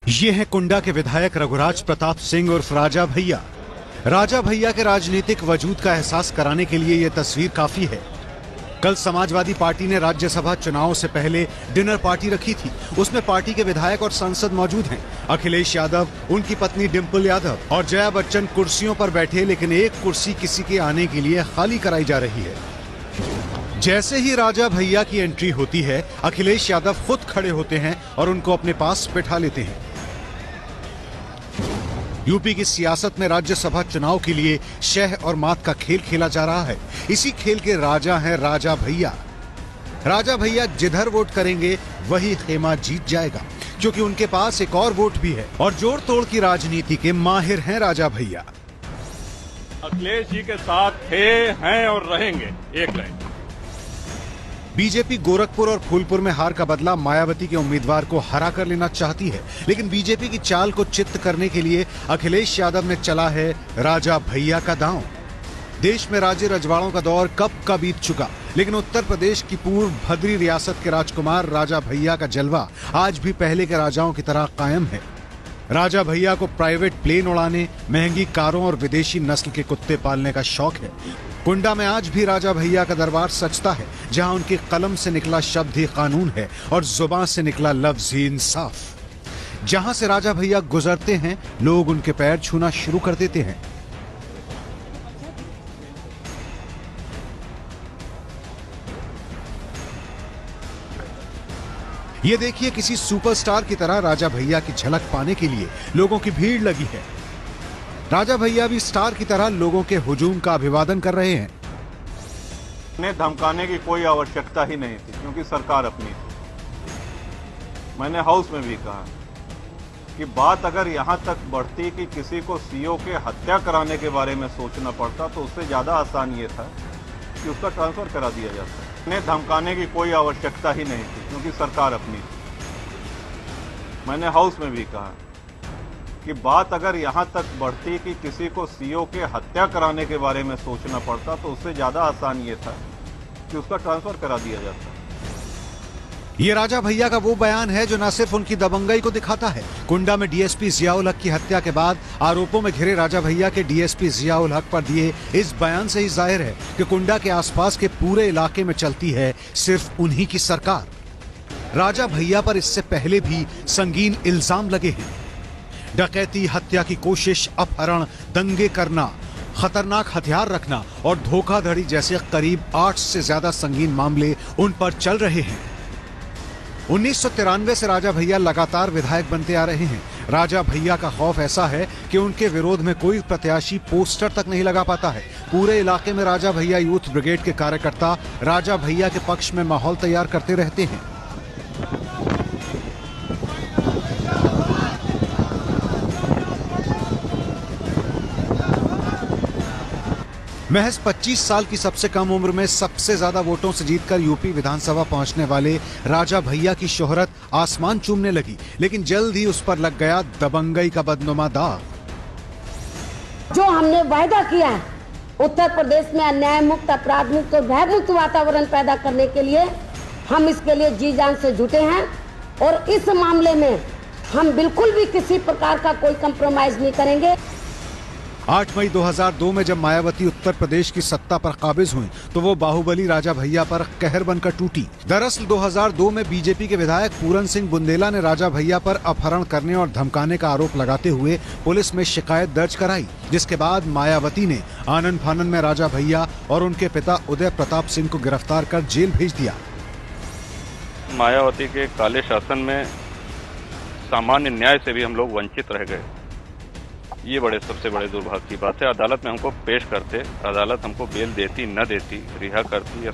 ये है कुंडा के विधायक रघुराज प्रताप सिंह उर्फ राजा भैया। राजा भैया के राजनीतिक वजूद का एहसास कराने के लिए ये तस्वीर काफी है। कल समाजवादी पार्टी ने राज्यसभा चुनाव से पहले डिनर पार्टी रखी थी। उसमें पार्टी के विधायक और सांसद मौजूद हैं। अखिलेश यादव, उनकी पत्नी डिंपल यादव और जया बच्चन कुर्सियों पर बैठे, लेकिन एक कुर्सी किसी के आने के लिए खाली कराई जा रही है। जैसे ही राजा भैया की एंट्री होती है, अखिलेश यादव खुद खड़े होते हैं और उनको अपने पास बैठा लेते हैं। यूपी की सियासत में राज्यसभा चुनाव के लिए शह और मात का खेल खेला जा रहा है। इसी खेल के राजा हैं राजा भैया। राजा भैया जिधर वोट करेंगे वही खेमा जीत जाएगा, क्योंकि उनके पास एक और वोट भी है और जोड़ तोड़ की राजनीति के माहिर हैं राजा भैया। अखिलेश जी के साथ थे, हैं और रहेंगे। एक लाइन। बीजेपी गोरखपुर और फूलपुर में हार का बदला मायावती के उम्मीदवार को हरा कर लेना चाहती है, लेकिन बीजेपी की चाल को चित्त करने के लिए अखिलेश यादव ने चला है राजा भैया का दांव। देश में राज्य रजवाड़ों का दौर कब का बीत चुका, लेकिन उत्तर प्रदेश की पूर्व भद्री रियासत के राजकुमार राजा भैया का जलवा आज भी पहले के राजाओं की तरह कायम है। राजा भैया को प्राइवेट प्लेन उड़ाने, महंगी कारों और विदेशी नस्ल के कुत्ते पालने का शौक है। कुंडा में आज भी राजा भैया का दरबार सजता है, जहां उनकी कलम से निकला शब्द ही कानून है और जुबान से निकला लफ्ज ही इंसाफ। जहां से राजा भैया गुजरते हैं, लोग उनके पैर छूना शुरू कर देते हैं। ये देखिए, किसी सुपरस्टार की तरह राजा भैया की झलक पाने के लिए लोगों की भीड़ लगी है। राजा भैया भी स्टार की तरह लोगों के हुजूम का अभिवादन कर रहे हैं। उन्हें धमकाने की कोई आवश्यकता ही नहीं थी, क्योंकि सरकार अपनी थी। मैंने हाउस में भी कहा कि बात अगर यहां तक बढ़ती कि किसी को सीओ के हत्या कराने के बारे में सोचना पड़ता, तो उससे ज्यादा आसान ये था कि उसका ट्रांसफर करा दिया जाता। उन्हें धमकाने की कोई आवश्यकता ही नहीं थी, क्योंकि सरकार अपनी थी। मैंने हाउस में भी कहा कि बात अगर यहां तक बढ़ती कि किसी को सीओ के हत्या कराने के बारे में सोचना पड़ता, तो उससे ज्यादा आसान ये था कि उसका ट्रांसफर करा दिया जाता। ये राजा भैया का वो बयान है जो न सिर्फ उनकी दबंगई को दिखाता है। कुंडा में डीएसपी जियाउल हक की हत्या के बाद आरोपों में घिरे राजा भैया के डीएसपी जियाउल हक पर दिए इस बयान से ही जाहिर है कि कुंडा के आसपास के पूरे इलाके में चलती है सिर्फ उन्हीं की सरकार। राजा भैया पर इससे पहले भी संगीन इल्जाम लगे हैं। डकैती, हत्या की कोशिश, अपहरण, दंगे करना, खतरनाक हथियार रखना और धोखाधड़ी जैसे करीब 8 से ज्यादा संगीन मामले उन पर चल रहे हैं। 1993 से राजा भैया लगातार विधायक बनते आ रहे हैं। राजा भैया का खौफ ऐसा है कि उनके विरोध में कोई प्रत्याशी पोस्टर तक नहीं लगा पाता है। पूरे इलाके में राजा भैया यूथ ब्रिगेड के कार्यकर्ता राजा भैया के पक्ष में माहौल तैयार करते रहते हैं। महज 25 साल की सबसे कम उम्र में सबसे ज्यादा वोटों से जीतकर यूपी विधानसभा पहुंचने वाले राजा भैया की शोहरत आसमान चूमने लगी, लेकिन जल्द ही उस पर लग गया दबंगई का बदनुमा दाग। जो हमने वायदा किया है उत्तर प्रदेश में अन्याय मुक्त, अपराध मुक्त और भय मुक्त वातावरण पैदा करने के लिए, हम इसके लिए जी जान से जुटे हैं और इस मामले में हम बिल्कुल भी किसी प्रकार का कोई कंप्रोमाइज नहीं करेंगे। 8 मई 2002 में जब मायावती उत्तर प्रदेश की सत्ता पर काबिज हुई, तो वो बाहुबली राजा भैया पर कहर बनकर टूटी। दरअसल 2002 में बीजेपी के विधायक पूरन सिंह बुंदेला ने राजा भैया पर अपहरण करने और धमकाने का आरोप लगाते हुए पुलिस में शिकायत दर्ज कराई, जिसके बाद मायावती ने आनन फानन में राजा भैया और उनके पिता उदय प्रताप सिंह को गिरफ्तार कर जेल भेज दिया। मायावती के काले शासन में सामान्य न्याय से भी हम लोग वंचित रह गए। ये सबसे बड़े दुर्भाग्य की बात है। अदालत में हमको पेश करते, अदालत हमको बेल देती, न देती, रिहा करती या